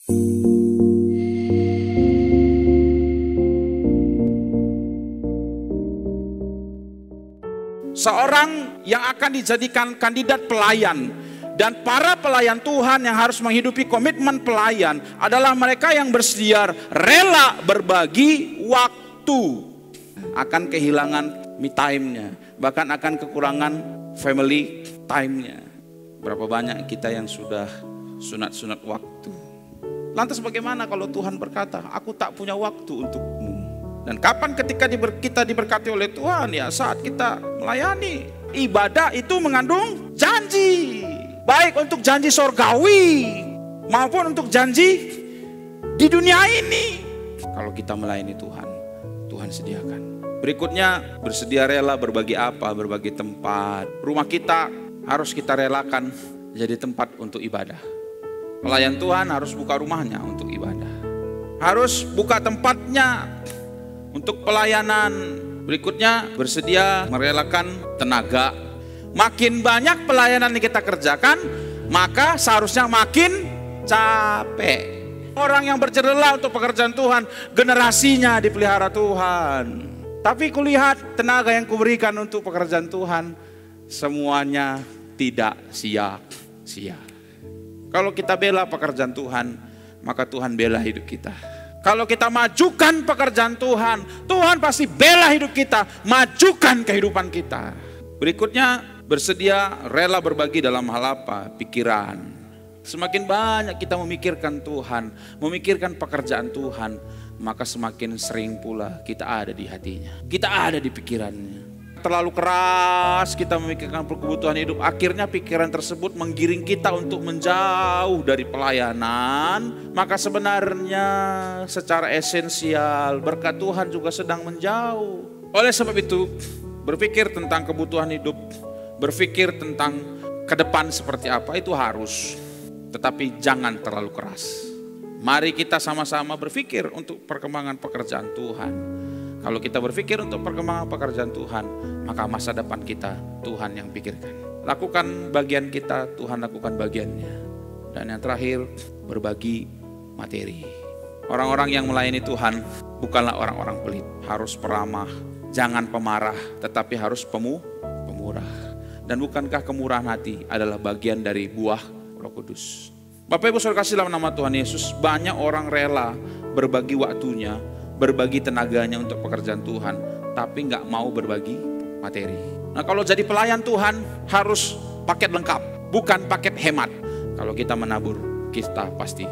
Seorang yang akan dijadikan kandidat pelayan dan para pelayan Tuhan yang harus menghidupi komitmen pelayan adalah mereka yang bersedia rela berbagi waktu, akan kehilangan me time-nya, bahkan akan kekurangan family time-nya. Berapa banyak kita yang sudah sunat-sunat waktu. Lantas bagaimana kalau Tuhan berkata, aku tak punya waktu untukmu? Dan kapan ketika kita diberkati oleh Tuhan? Ya saat kita melayani. Ibadah itu mengandung janji. Baik untuk janji sorgawi maupun untuk janji di dunia ini. Kalau kita melayani Tuhan, Tuhan sediakan. Berikutnya, bersedia rela berbagi apa? Berbagi tempat. Rumah kita harus kita relakan jadi tempat untuk ibadah. Pelayan Tuhan harus buka rumahnya untuk ibadah. Harus buka tempatnya untuk pelayanan. Berikutnya, bersedia merelakan tenaga. Makin banyak pelayanan yang kita kerjakan, maka seharusnya makin capek. Orang yang bercerela untuk pekerjaan Tuhan, generasinya dipelihara Tuhan. Tapi kulihat tenaga yang kuberikan untuk pekerjaan Tuhan, semuanya tidak sia-sia. Kalau kita bela pekerjaan Tuhan, maka Tuhan bela hidup kita. Kalau kita majukan pekerjaan Tuhan, Tuhan pasti bela hidup kita, majukan kehidupan kita. Berikutnya, bersedia rela berbagi dalam hal apa? Pikiran. Semakin banyak kita memikirkan Tuhan, memikirkan pekerjaan Tuhan, maka semakin sering pula kita ada di hatinya, kita ada di pikirannya. Terlalu keras kita memikirkan kebutuhan hidup, akhirnya pikiran tersebut menggiring kita untuk menjauh dari pelayanan. Maka sebenarnya secara esensial berkat Tuhan juga sedang menjauh. Oleh sebab itu, berpikir tentang kebutuhan hidup, berpikir tentang ke depan seperti apa itu harus, tetapi jangan terlalu keras. Mari kita sama-sama berpikir untuk perkembangan pekerjaan Tuhan. Kalau kita berpikir untuk perkembangan pekerjaan Tuhan, maka masa depan kita Tuhan yang pikirkan. Lakukan bagian kita, Tuhan lakukan bagiannya. Dan yang terakhir, berbagi materi. Orang-orang yang melayani Tuhan bukanlah orang-orang pelit, harus peramah, jangan pemarah, tetapi harus pemurah. Dan bukankah kemurahan hati adalah bagian dari buah Roh Kudus? Bapak Ibu Saudara kasih dalam nama Tuhan Yesus, banyak orang rela berbagi waktunya, berbagi tenaganya untuk pekerjaan Tuhan, tapi nggak mau berbagi materi. Nah, kalau jadi pelayan Tuhan harus paket lengkap, bukan paket hemat. Kalau kita menabur, kita pasti